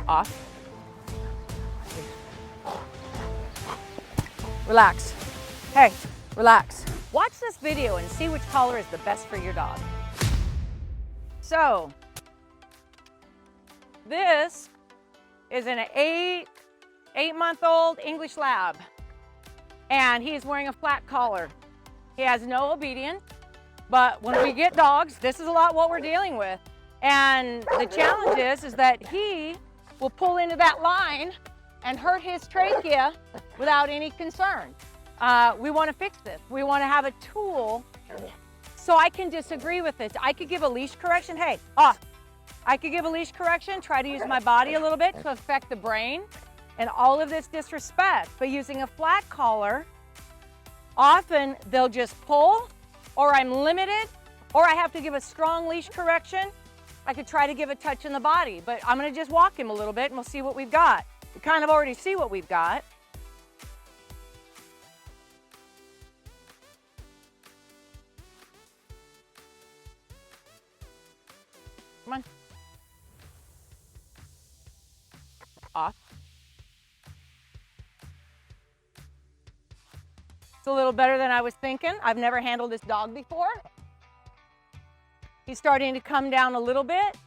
Off. Relax. Hey, relax. Watch this video and see which collar is the best for your dog. So, this is an eight-month-old English Lab, and he's wearing a flat collar. He has no obedience, but when we get dogs, this is a lot what we're dealing with. And the challenge is that he will pull into that line and hurt his trachea without any concern. We want to fix this. We want to have a tool so I can disagree with it. I could give a leash correction. Hey, off. I could give a leash correction, try to use my body a little bit to affect the brain and all of this disrespect. But using a flat collar, often they'll just pull, or I'm limited, or I have to give a strong leash correction. I could try to give a touch in the body, but I'm gonna just walk him a little bit and we'll see what we've got. We kind of already see what we've got. Come on. Off. It's a little better than I was thinking. I've never handled this dog before. He's starting to come down a little bit,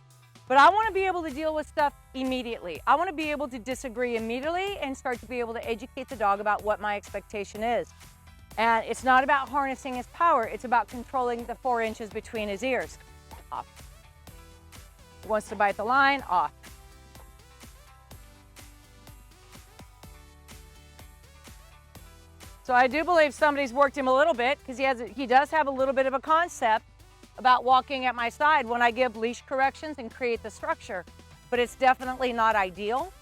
but I want to be able to deal with stuff immediately. I want to be able to disagree immediately and start to be able to educate the dog about what my expectation is. And it's not about harnessing his power, it's about controlling the 4 inches between his ears. Off. He wants to bite the line, off. So I do believe somebody's worked him a little bit because he does have a little bit of a concept about walking at my side when I give leash corrections and create the structure, but it's definitely not ideal.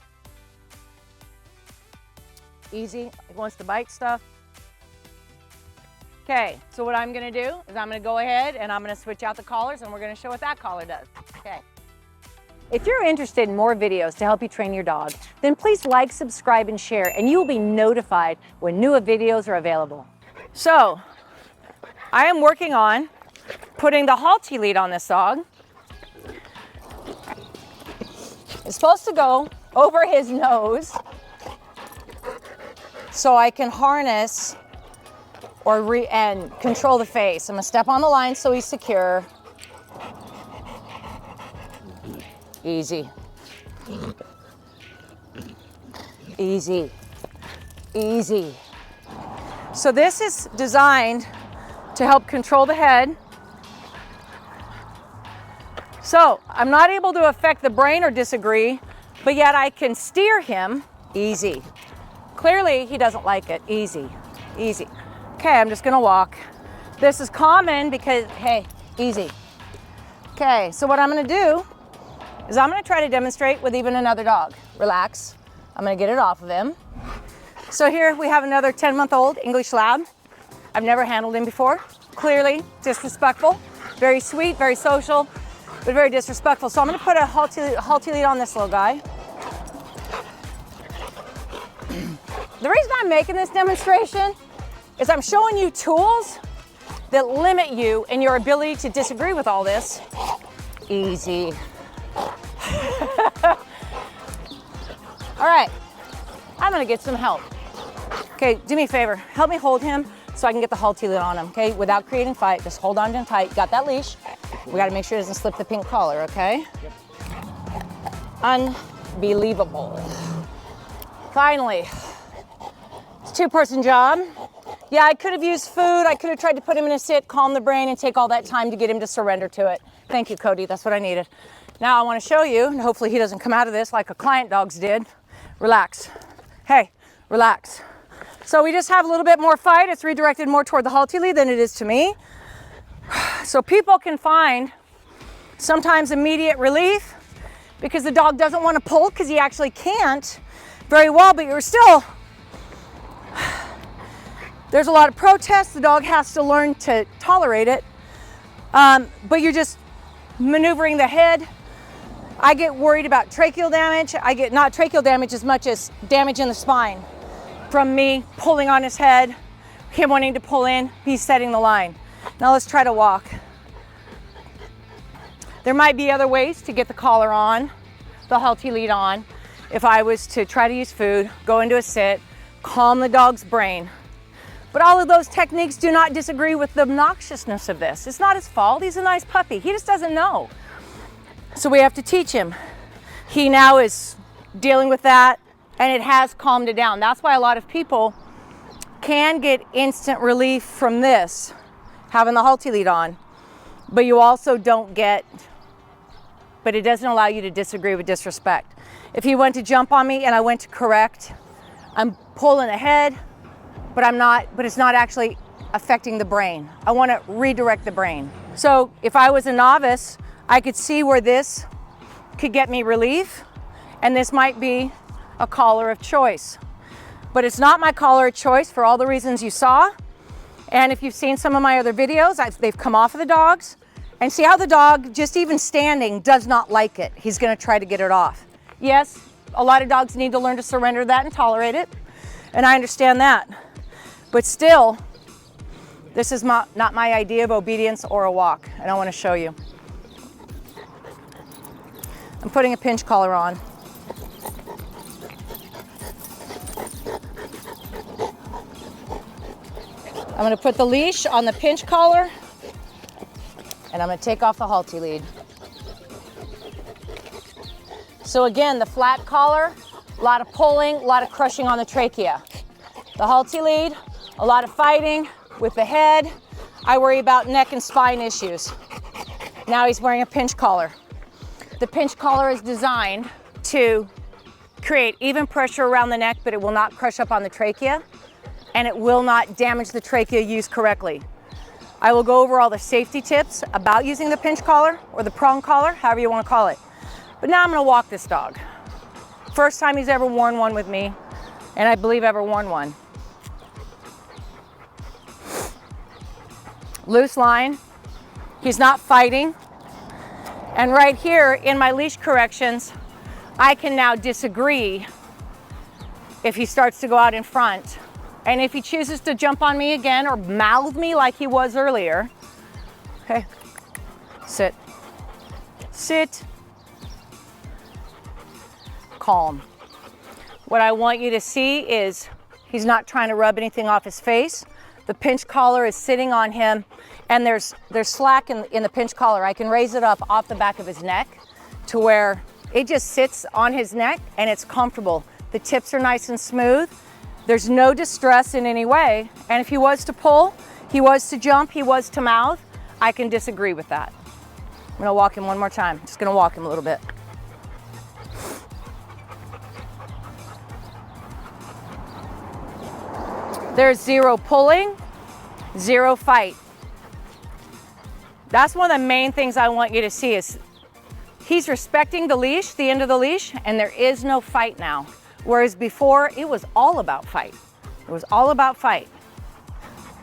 Easy, he wants to bite stuff. Okay, so what I'm gonna do is I'm gonna go ahead and I'm gonna switch out the collars and we're gonna show what that collar does. Okay. If you're interested in more videos to help you train your dog, then please like, subscribe, and share, and you will be notified when new videos are available. So, I am working on putting the Halti Lead on this dog. It's supposed to go over his nose so I can harness and control the face. I'm gonna step on the line so he's secure. Easy. Easy. Easy. So this is designed to help control the head. So I'm not able to affect the brain or disagree, but yet I can steer him. Easy. Clearly he doesn't like it. Easy. Easy. Okay, I'm just gonna walk. This is common because, hey, easy. Okay, so what I'm gonna do is I'm gonna try to demonstrate with even another dog. Relax. I'm gonna get it off of him. So here we have another 10-month-old English Lab. I've never handled him before. Clearly disrespectful, very sweet, very social, but very disrespectful. So I'm gonna put a Halti Lead on this little guy. The reason I'm making this demonstration is I'm showing you tools that limit you in your ability to disagree with all this. Easy. All right, I'm gonna get some help. Okay, do me a favor, help me hold him so I can get the Halti Lead on him, okay? Without creating fight, just hold on to him tight. Got that leash? We gotta make sure he doesn't slip the pink collar, okay? Yep. Unbelievable. Finally, it's a two-person job. Yeah, I could have used food. I could have tried to put him in a sit, calm the brain, and take all that time to get him to surrender to it. Thank you, Cody, that's what I needed. Now I want to show you, and hopefully he doesn't come out of this like a client dogs did. Relax. Hey, relax. So we just have a little bit more fight. It's redirected more toward the Halti Lead than it is to me. So people can find sometimes immediate relief because the dog doesn't want to pull because he actually can't very well, but you're still, there's a lot of protest. The dog has to learn to tolerate it, but you're just maneuvering the head. I get worried about tracheal damage. I get not tracheal damage as much as damage in the spine from me pulling on his head, him wanting to pull in, he's setting the line. Now let's try to walk. There might be other ways to get the collar on, the Halti Lead on. if I was to try to use food, go into a sit, calm the dog's brain. But all of those techniques do not disagree with the obnoxiousness of this. It's not his fault. He's a nice puppy. He just doesn't know. So we have to teach him. He now is dealing with that, and it has calmed it down. That's why a lot of people can get instant relief from this, having the Halti Lead on. But you also don't get, but it doesn't allow you to disagree with disrespect. If he went to jump on me and I went to correct, I'm pulling ahead, but it's not actually affecting the brain. I want to redirect the brain. So if I was a novice, I could see where this could get me relief, and this might be a collar of choice. But it's not my collar of choice for all the reasons you saw. And if you've seen some of my other videos, they've come off of the dogs, and see how the dog, just even standing, does not like it. He's going to try to get it off. Yes, a lot of dogs need to learn to surrender that and tolerate it, and I understand that. But still, this is not my idea of obedience or a walk, and I want to show you. I'm putting a pinch collar on. I'm going to put the leash on the pinch collar, and I'm going to take off the Halti Lead. So again, the flat collar, a lot of pulling, a lot of crushing on the trachea. The Halti Lead, a lot of fighting with the head. I worry about neck and spine issues. Now he's wearing a pinch collar. The pinch collar is designed to create even pressure around the neck, but it will not crush up on the trachea, and it will not damage the trachea used correctly. I will go over all the safety tips about using the pinch collar or the prong collar, however you want to call it. But now I'm going to walk this dog. First time he's ever worn one with me, and I believe ever worn one. Loose line. He's not fighting. And right here in my leash corrections, I can now disagree if he starts to go out in front. And if he chooses to jump on me again or mouth me like he was earlier, okay, sit, sit, calm. What I want you to see is he's not trying to rub anything off his face. The pinch collar is sitting on him, and there's slack in the pinch collar. I can raise it up off the back of his neck to where it just sits on his neck and it's comfortable. The tips are nice and smooth. There's no distress in any way. And if he was to pull, he was to jump, he was to mouth, I can disagree with that. I'm gonna walk him one more time. Just gonna walk him a little bit. There's zero pulling, zero fight. That's one of the main things I want you to see is he's respecting the leash, the end of the leash, and there is no fight now. Whereas before, it was all about fight. It was all about fight.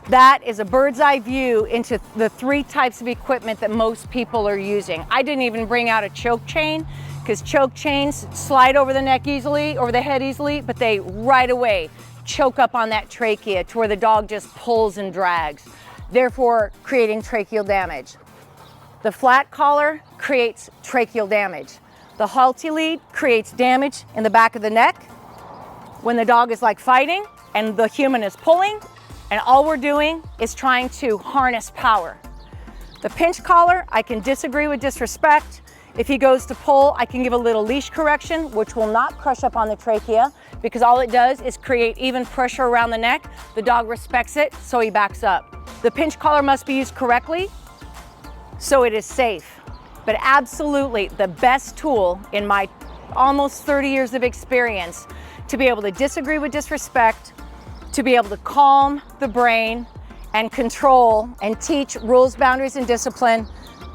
That is a bird's eye view into the 3 types of equipment that most people are using. I didn't even bring out a choke chain because choke chains slide over the neck easily, over the head easily, but they right away choke up on that trachea to where the dog just pulls and drags, therefore creating tracheal damage. The flat collar creates tracheal damage. The Halti Lead creates damage in the back of the neck when the dog is like fighting and the human is pulling, and all we're doing is trying to harness power. The pinch collar, I can disagree with disrespect. If he goes to pull, I can give a little leash correction, which will not crush up on the trachea because all it does is create even pressure around the neck. The dog respects it, so he backs up. The pinch collar must be used correctly, so it is safe. But absolutely the best tool in my almost 30 years of experience to be able to disagree with disrespect, to be able to calm the brain and control and teach rules, boundaries, and discipline,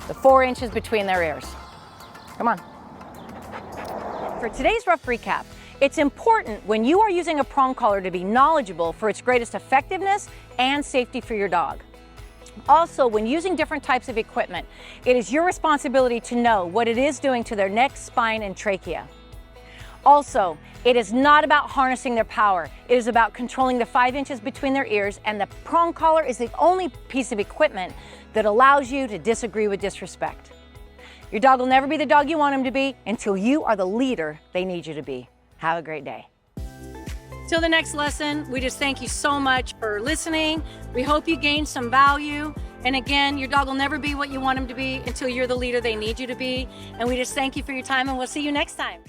the 4 inches between their ears. Come on. For today's rough recap, it's important when you are using a prong collar to be knowledgeable for its greatest effectiveness and safety for your dog. Also, when using different types of equipment, it is your responsibility to know what it is doing to their neck, spine, and trachea. Also, it is not about harnessing their power. It is about controlling the 5 inches between their ears, and the prong collar is the only piece of equipment that allows you to disagree with disrespect. Your dog will never be the dog you want him to be until you are the leader they need you to be. Have a great day. Till the next lesson, we just thank you so much for listening. We hope you gained some value. And again, your dog will never be what you want him to be until you're the leader they need you to be. And we just thank you for your time, and we'll see you next time.